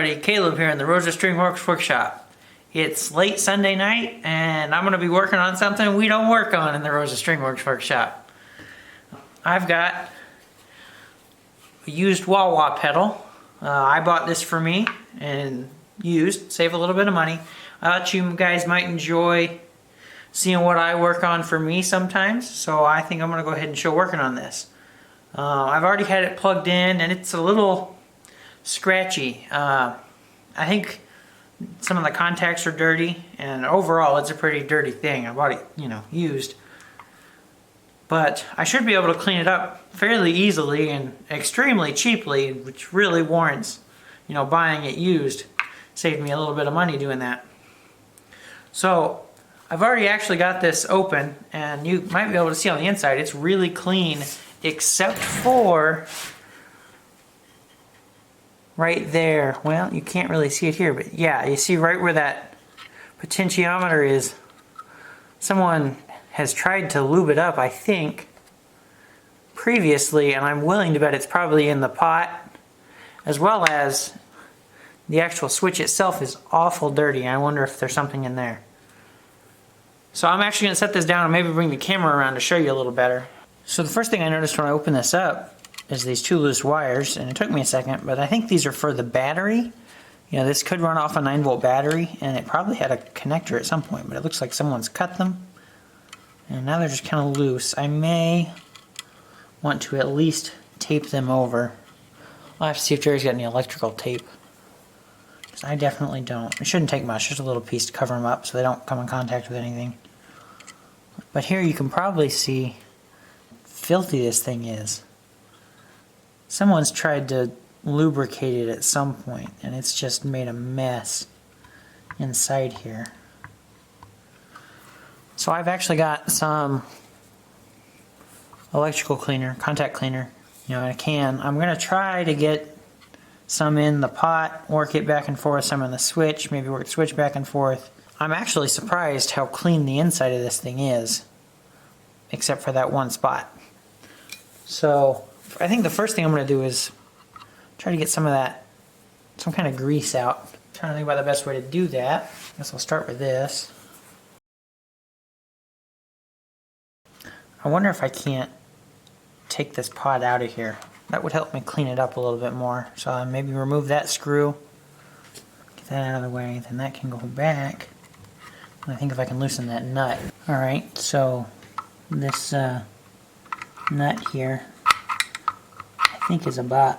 everybody, Caleb here in the Rosa Stringworks Workshop. It's late Sunday night and I'm going to be working on something we don't work on in the Rosa Stringworks Workshop. I've got a used wah-wah pedal. I bought this for me and used, save a little bit of money. I thought you guys might enjoy seeing what I work on for me sometimes, so I think I'm going to go ahead and show working on this. I've already had it plugged in and it's a little scratchy. I think some of the contacts are dirty, and overall it's a pretty dirty thing. I bought it, used. But I should be able to clean it up fairly easily and extremely cheaply, which really warrants, buying it used. Saved me a little bit of money doing that. So I've already actually got this open, and you might be able to see on the inside it's really clean, except for right there. Well, you can't really see it here, but yeah, you see right where that potentiometer is. Someone has tried to lube it up, I think, previously, and I'm willing to bet it's probably in the pot, as well as the actual switch itself is awful dirty. I wonder if there's something in there. So I'm actually going to set this down and maybe bring the camera around to show you a little better. So the first thing I noticed when I opened this up is these two loose wires, and it took me a second, but I think these are for the battery. This could run off a 9-volt battery, and it probably had a connector at some point, but it looks like someone's cut them, and now they're just kind of loose. I may want to at least tape them over. I'll have to see if Jerry's got any electrical tape, because I definitely don't. It shouldn't take much, just a little piece to cover them up so they don't come in contact with anything. But here you can probably see how filthy this thing is. Someone's tried to lubricate it at some point, and it's just made a mess inside here. So I've actually got some electrical cleaner, contact cleaner, in a can. I'm going to try to get some in the pot, work it back and forth, some in the switch, maybe work the switch back and forth. I'm actually surprised how clean the inside of this thing is, except for that one spot. So I think the first thing I'm going to do is try to get some kind of grease out. I'm trying to think about the best way to do that. I guess I'll start with this. I wonder if I can't take this pot out of here. That would help me clean it up a little bit more. So I'll maybe remove that screw, get that out of the way, then that can go back. And I think if I can loosen that nut. Alright, so this nut here I think is about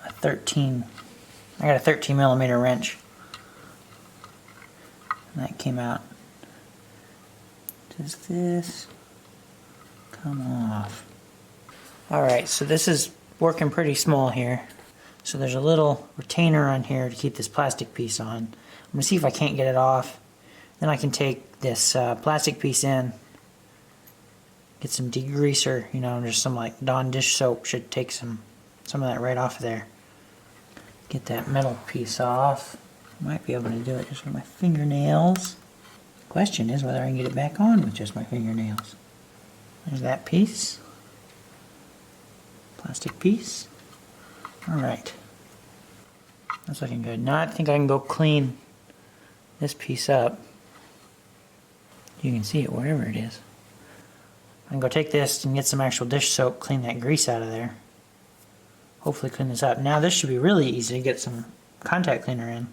a 13. I got a 13 millimeter wrench, and that came out. Does this come off? Alright, so this is working pretty small here. So there's a little retainer on here to keep this plastic piece on. I'm going to see if I can't get it off. Then I can take this plastic piece in, get some degreaser, just some like Dawn dish soap should take some of that right off of there. Get that metal piece off. Might be able to do it just with my fingernails. Question is whether I can get it back on with just my fingernails. There's that piece. Plastic piece. Alright. That's looking good. Now I think I can go clean this piece up. You can see it wherever it is. I can go take this and get some actual dish soap, clean that grease out of there. Hopefully clean this up. Now this should be really easy to get some contact cleaner in.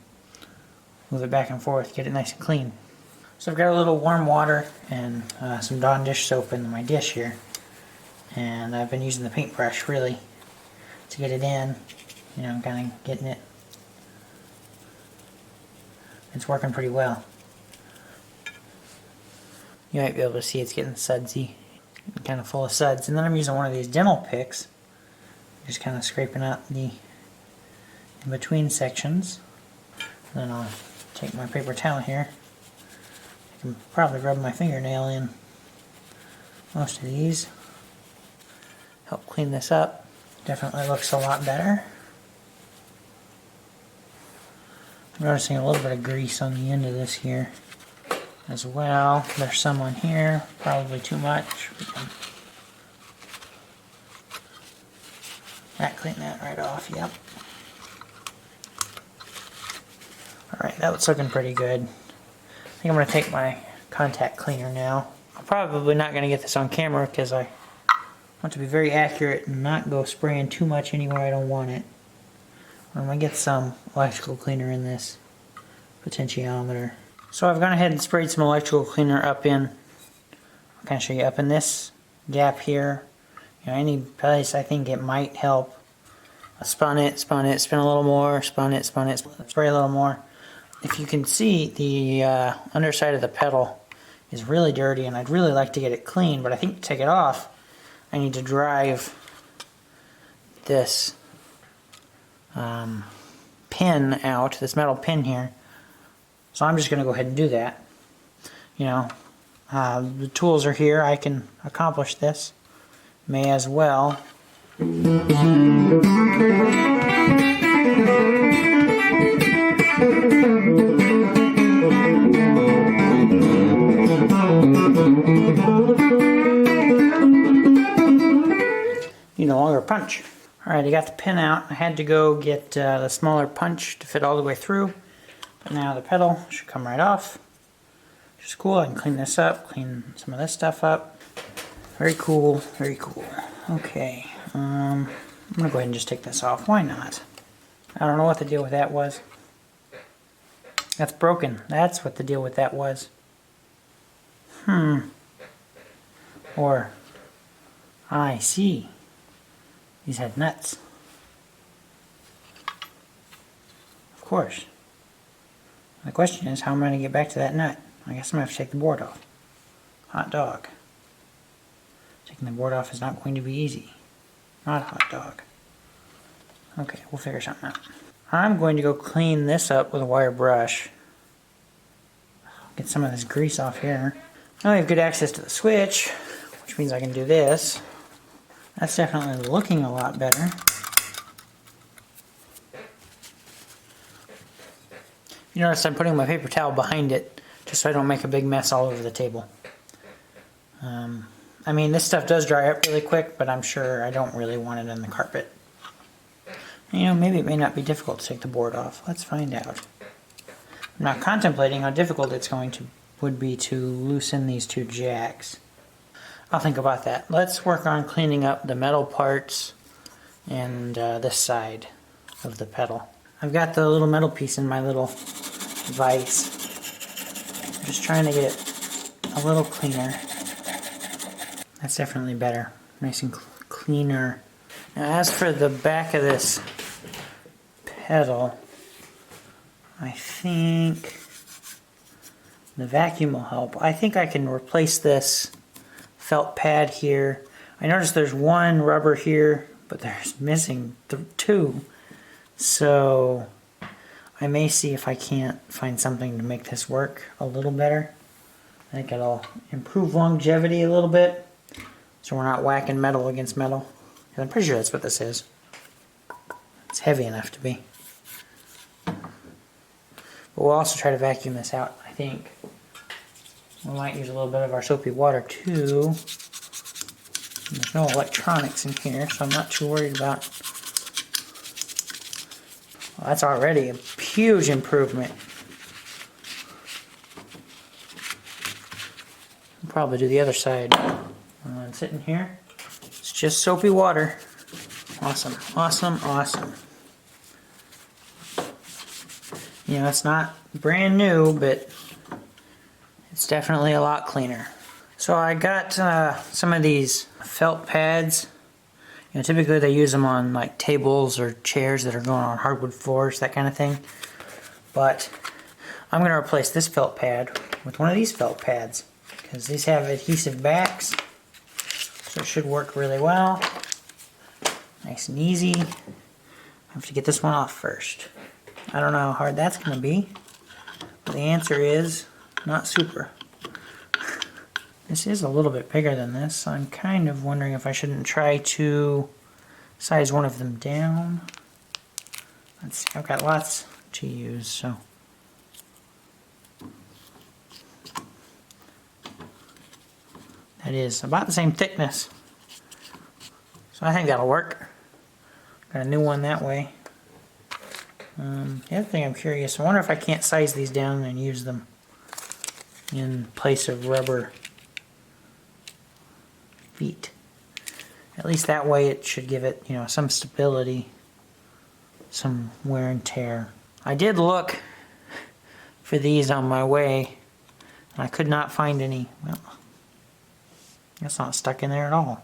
Move it back and forth, get it nice and clean. So I've got a little warm water and some Dawn dish soap in my dish here. And I've been using the paintbrush really to get it in. Kind of getting it. It's working pretty well. You might be able to see it's getting sudsy, kind of full of suds. And then I'm using one of these dental picks, just kind of scraping out the in-between sections. And then I'll take my paper towel here. I can probably rub my fingernail in most of these. Help clean this up. Definitely looks a lot better. I'm noticing a little bit of grease on the end of this here as well. There's some on here, probably too much. That clean that right off, yep. Alright, that looks looking pretty good. I think I'm going to take my contact cleaner now. I'm probably not going to get this on camera because I want to be very accurate and not go spraying too much anywhere I don't want it. I'm going to get some electrical cleaner in this potentiometer. So I've gone ahead and sprayed some electrical cleaner up in, I'll kind of show you, up in this gap here. You know, any place I think it might help. I spun it, spin a little more, spun it, spray a little more. If you can see, the underside of the pedal is really dirty, and I'd really like to get it clean, but I think to take it off, I need to drive this pin out, this metal pin here. So I'm just going to go ahead and do that. You know, the tools are here. I can accomplish this. May as well. Need a longer punch. Alright, I got the pin out. I had to go get the smaller punch to fit all the way through. But now the pedal should come right off. Which is cool. I can clean this up, clean some of this stuff up. Very cool, very cool. Okay, I'm going to go ahead and just take this off. Why not? I don't know what the deal with that was. That's broken. That's what the deal with that was. Or, I see. These had nuts. Of course. The question is, how am I going to get back to that nut? I guess I'm going to have to take the board off. Hot dog. Taking the board off is not going to be easy. Not a hot dog. Okay, we'll figure something out. I'm going to go clean this up with a wire brush. Get some of this grease off here. Now I have good access to the switch, which means I can do this. That's definitely looking a lot better. You notice I'm putting my paper towel behind it just so I don't make a big mess all over the table. I mean, this stuff does dry up really quick, but I'm sure I don't really want it on the carpet. You know, maybe it may not be difficult to take the board off. Let's find out. I'm not contemplating how difficult it's would be to loosen these two jacks. I'll think about that. Let's work on cleaning up the metal parts and this side of the pedal. I've got the little metal piece in my little vise. I'm just trying to get it a little cleaner. That's definitely better. Nice and cleaner. Now as for the back of this pedal, I think the vacuum will help. I think I can replace this felt pad here. I noticed there's one rubber here, but there's missing two. So I may see if I can't find something to make this work a little better. I think it'll improve longevity a little bit, so we're not whacking metal against metal. I'm pretty sure that's what this is. It's heavy enough to be. But we'll also try to vacuum this out, I think. We might use a little bit of our soapy water too. There's no electronics in here, so I'm not too worried about. Well, that's already a huge improvement. I'll probably do the other side. I'm sitting here. It's just soapy water. Awesome, awesome, awesome. You know, it's not brand new, but it's definitely a lot cleaner. So I got some of these felt pads. You know, typically they use them on like tables or chairs that are going on hardwood floors, that kind of thing. But I'm going to replace this felt pad with one of these felt pads because these have adhesive backs, so it should work really well. Nice and easy. I have to get this one off first. I don't know how hard that's going to be. But the answer is not super. This is a little bit bigger than this, so I'm kind of wondering if I shouldn't try to size one of them down. Let's see, I've got lots to use, so. That is about the same thickness. So I think that'll work. Got a new one that way. The other thing I'm curious, I wonder if I can't size these down and use them in place of rubber feet. At least that way it should give it, you know, some stability, some wear and tear. I did look for these on my way, and I could not find any. Well, that's not stuck in there at all.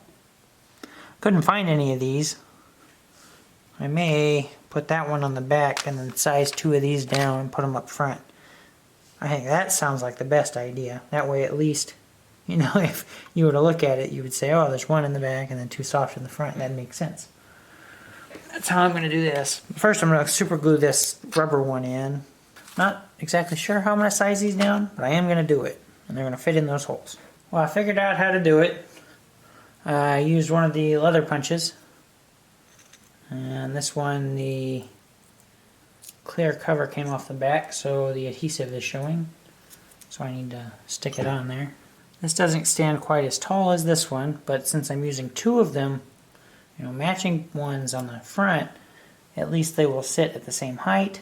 Couldn't find any of these. I may put that one on the back and then size 2 of these down and put them up front. I think that sounds like the best idea. That way at least, you know, if you were to look at it, you would say, oh, there's 1 in the back and then 2 soft in the front. That makes sense. That's how I'm going to do this. First I'm going to super glue this rubber one in. Not exactly sure how I'm going to size these down, but I am going to do it. And they're going to fit in those holes. Well, I figured out how to do it. I used one of the leather punches. And this one, the clear cover came off the back, so the adhesive is showing. So I need to stick it on there. This doesn't stand quite as tall as this one, but since I'm using 2 of them, you know, matching ones on the front, at least they will sit at the same height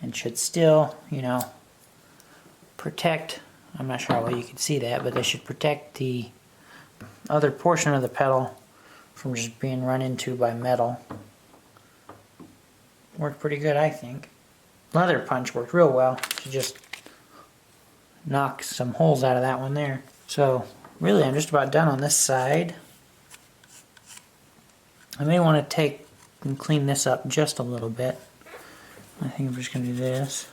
and should still, you know, protect. I'm not sure how well you can see that, but they should protect the other portion of the pedal from just being run into by metal. Worked pretty good, I think. Leather punch worked real well. You just knock some holes out of that one there. So really I'm just about done on this side. I may want to take and clean this up just a little bit. I think I'm just going to do this.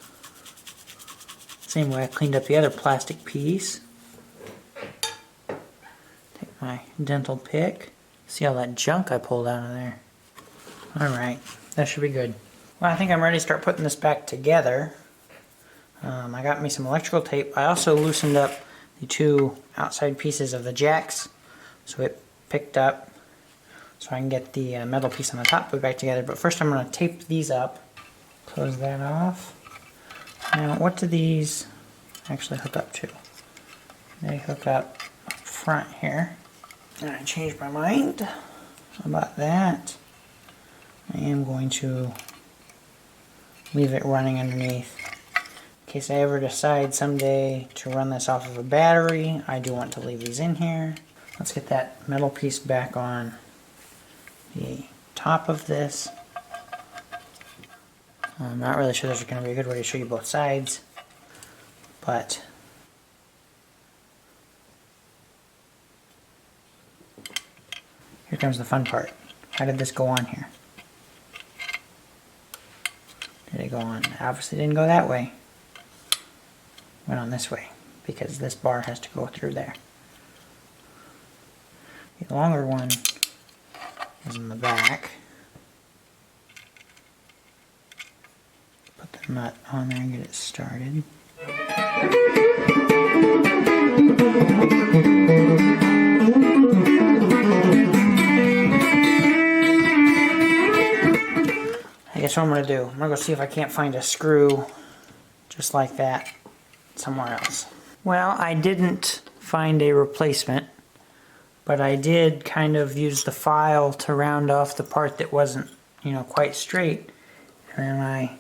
Same way I cleaned up the other plastic piece. Take my dental pick. See all that junk I pulled out of there. Alright, that should be good. Well, I think I'm ready to start putting this back together. I got me some electrical tape. I also loosened up the 2 outside pieces of the jacks so it picked up, so I can get the metal piece on the top put back together. But first I'm going to tape these up. Close that off. Now what do these actually hook up to? They hook up front here. And I changed my mind about that. I am going to leave it running underneath. In case I ever decide someday to run this off of a battery, I do want to leave these in here. Let's get that metal piece back on the top of this. I'm not really sure there's going to be a good way to show you both sides, but here comes the fun part. How did this go on here? Did it go on? Obviously didn't go that way. Went on this way, because this bar has to go through there. The longer one is in the back. Put the nut on there and get it started. I guess what I'm going to do, I'm going to go see if I can't find a screw just like that somewhere else. Well, I didn't find a replacement, but I did kind of use the file to round off the part that wasn't, you know, quite straight. And then I,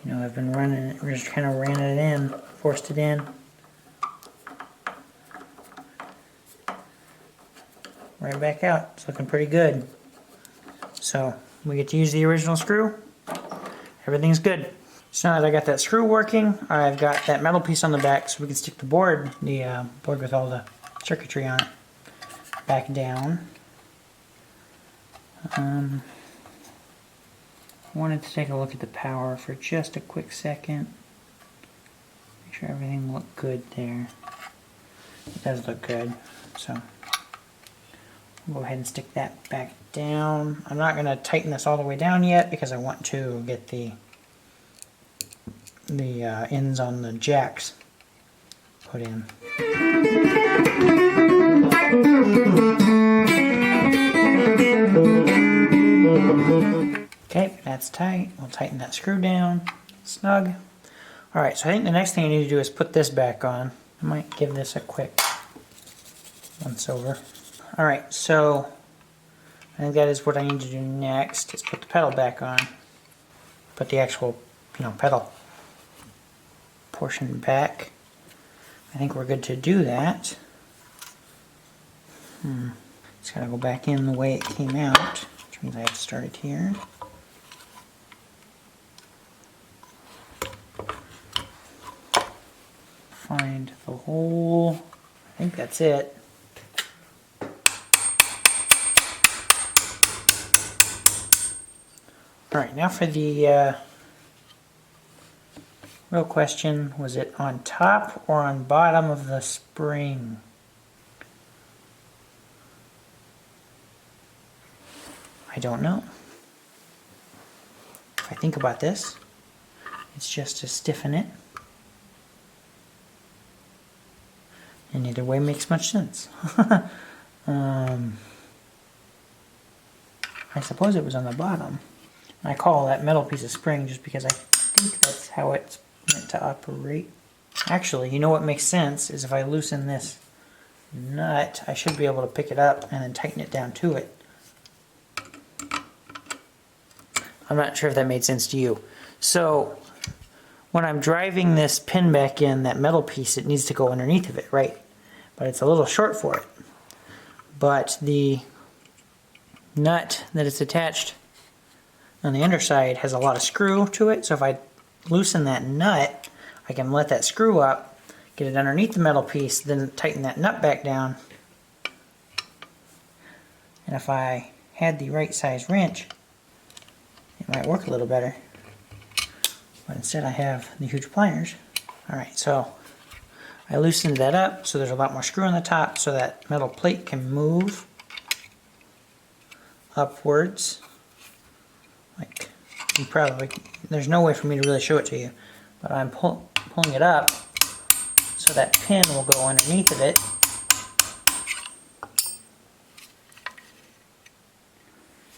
you know, I've been running it, just kind of ran it in, forced it in. Right back out. It's looking pretty good. So we get to use the original screw. Everything's good. So now that I got that screw working, I've got that metal piece on the back so we can stick the board with all the circuitry on it, back down. I wanted to take a look at the power for just a quick second. Make sure everything looked good there. It does look good, so I'll go ahead and stick that back down. I'm not going to tighten this all the way down yet because I want to get the ends on the jacks put in. Okay, that's tight. We'll tighten that screw down. Snug. Alright, so I think the next thing I need to do is put this back on. I might give this a quick once over. Alright, so I think that is what I need to do next, is put the pedal back on. Put the actual, pedal portion back. I think we're good to do that. It's got to go back in the way it came out, which means I have to start it here. Find the hole. I think that's it. Alright, now for the real question, was it on top or on bottom of the spring? I don't know. If I think about this, it's just to stiffen it. And either way makes much sense. I suppose it was on the bottom. I call that metal piece of spring just because I think that's how it's meant to operate. Actually, you know what makes sense is if I loosen this nut, I should be able to pick it up and then tighten it down to it. I'm not sure if that made sense to you. So when I'm driving this pin back in, that metal piece, it needs to go underneath of it, right? But it's a little short for it. But the nut that it's attached on the underside has a lot of screw to it, so if I loosen that nut, I can let that screw up, get it underneath the metal piece, then tighten that nut back down. And if I had the right size wrench, it might work a little better. But instead I have the huge pliers. Alright, so I loosened that up so there's a lot more screw on the top so that metal plate can move upwards. Like, you probably, there's no way for me to really show it to you, but I'm pulling it up so that pin will go underneath of it.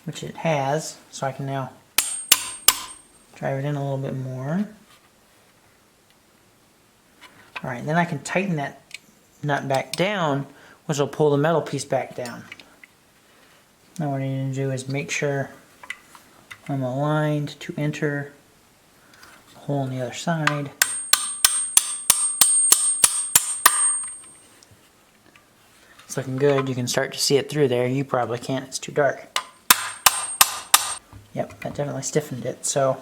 Which it has, so I can now drive it in a little bit more. Alright, then I can tighten that nut back down, which will pull the metal piece back down. Now what I need to do is make sure I'm aligned to enter the hole on the other side. It's looking good. You can start to see it through there. You probably can't. It's too dark. Yep, that definitely stiffened it. So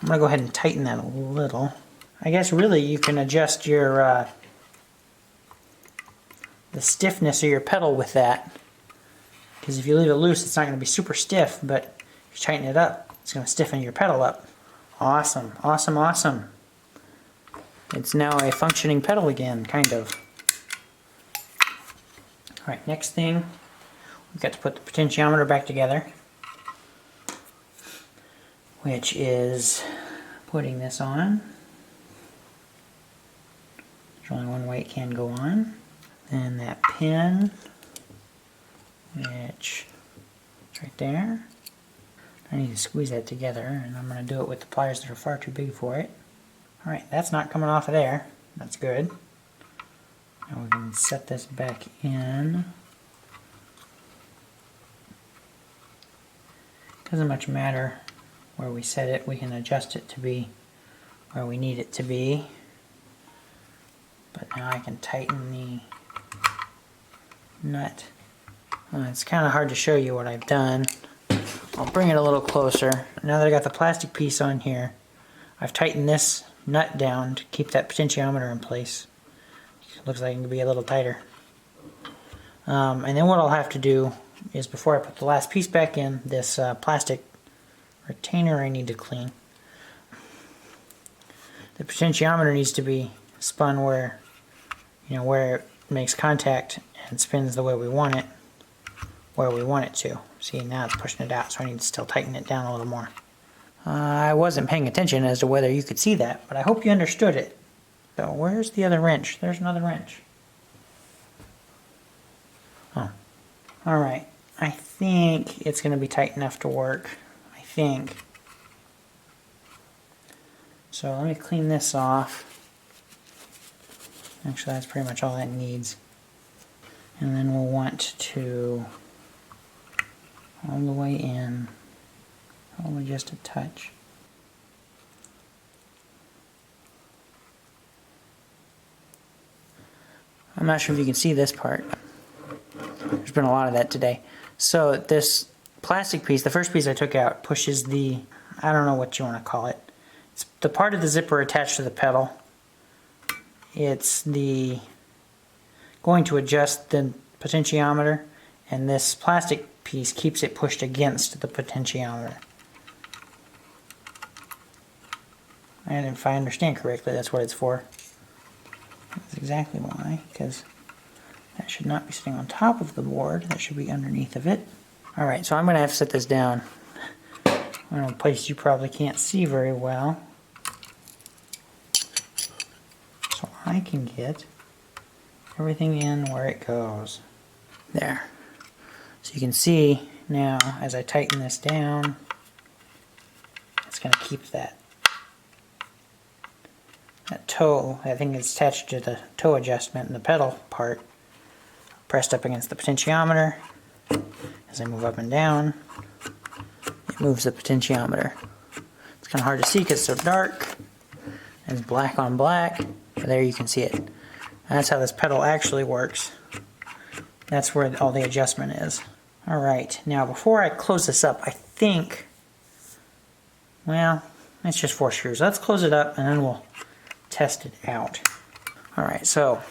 I'm going to go ahead and tighten that a little. I guess really you can adjust your the stiffness of your pedal with that. Because if you leave it loose, it's not going to be super stiff, but if you tighten it up, it's going to stiffen your pedal up. Awesome, awesome, awesome. It's now a functioning pedal again, kind of. Alright, next thing, we've got to put the potentiometer back together, which is putting this on. There's only one way it can go on. Then that pin, which is right there. I need to squeeze that together, and I'm going to do it with the pliers that are far too big for it. Alright, that's not coming off of there. That's good. Now we can set this back in. Doesn't much matter where we set it. We can adjust it to be where we need it to be. But now I can tighten the nut. It's kind of hard to show you what I've done. I'll bring it a little closer. Now that I got the plastic piece on here, I've tightened this nut down to keep that potentiometer in place. It looks like it can be a little tighter. And then what I'll have to do is, before I put the last piece back in, this plastic retainer I need to clean. The potentiometer needs to be spun where, where it makes contact and spins the way we want it, where we want it to. See, now it's pushing it out, so I need to still tighten it down a little more. I wasn't paying attention as to whether you could see that, but I hope you understood it. So where's the other wrench? There's another wrench. Oh, alright. I think it's going to be tight enough to work. I think. So let me clean this off. Actually, that's pretty much all that needs. And then we'll want to all the way in, only just a touch. I'm not sure if you can see this part. There's been a lot of that today. So this plastic piece, the first piece I took out, pushes the, I don't know what you want to call it. It's the part of the zipper attached to the pedal. It's the going to adjust the potentiometer, and this plastic piece keeps it pushed against the potentiometer. And if I understand correctly, that's what it's for. That's exactly why, because that should not be sitting on top of the board. That should be underneath of it. Alright, so I'm going to have to set this down in a place you probably can't see very well, so I can get everything in where it goes. There. So you can see now, as I tighten this down, it's going to keep that toe, I think it's attached to the toe adjustment in the pedal part, pressed up against the potentiometer. As I move up and down, it moves the potentiometer. It's kind of hard to see because it's so dark. It's black on black, but there you can see it. And that's how this pedal actually works. That's where all the adjustment is. Alright, now before I close this up, I think, well, it's just 4 screws. Let's close it up and then we'll test it out. Alright, so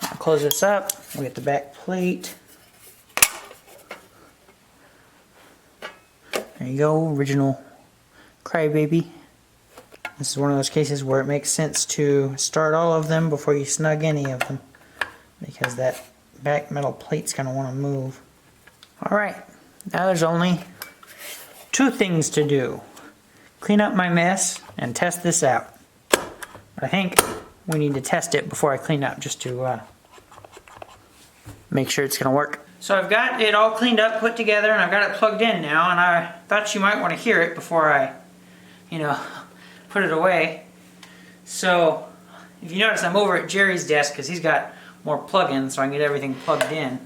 I'll close this up. We'll get the back plate. There you go, original crybaby. This is one of those cases where it makes sense to start all of them before you snug any of them, because that back metal plate's going to want to move. Alright, now there's only 2 things to do. Clean up my mess and test this out. But I think we need to test it before I clean up, just to make sure it's going to work. So I've got it all cleaned up, put together, and I've got it plugged in now, and I thought you might want to hear it before I, put it away. So if you notice, I'm over at Jerry's desk because he's got more plug-ins so I can get everything plugged in.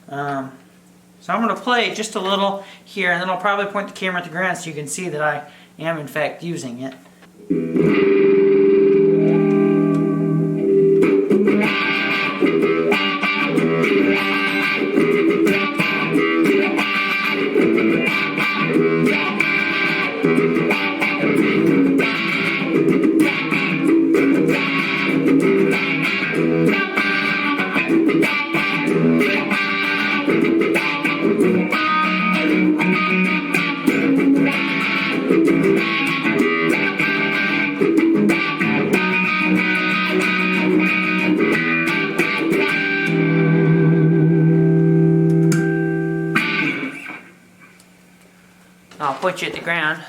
So I'm going to play just a little here, and then I'll probably point the camera at the ground so you can see that I am in fact using it. I'll put you at the ground.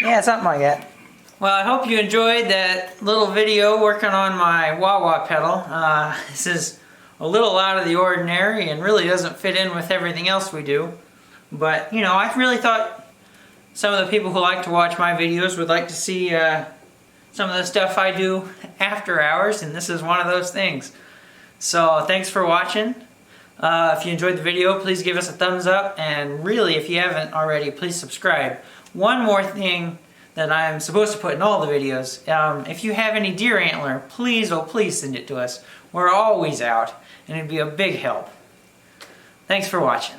Yeah, something like that. Well, I hope you enjoyed that little video working on my wah-wah pedal. This is a little out of the ordinary and really doesn't fit in with everything else we do. But, you know, I really thought some of the people who like to watch my videos would like to see some of the stuff I do after hours, and this is one of those things. So, thanks for watching. If you enjoyed the video, please give us a thumbs up, and really, if you haven't already, please subscribe. One more thing that I'm supposed to put in all the videos, if you have any deer antler, please, oh please send it to us. We're always out, and it'd be a big help. Thanks for watching.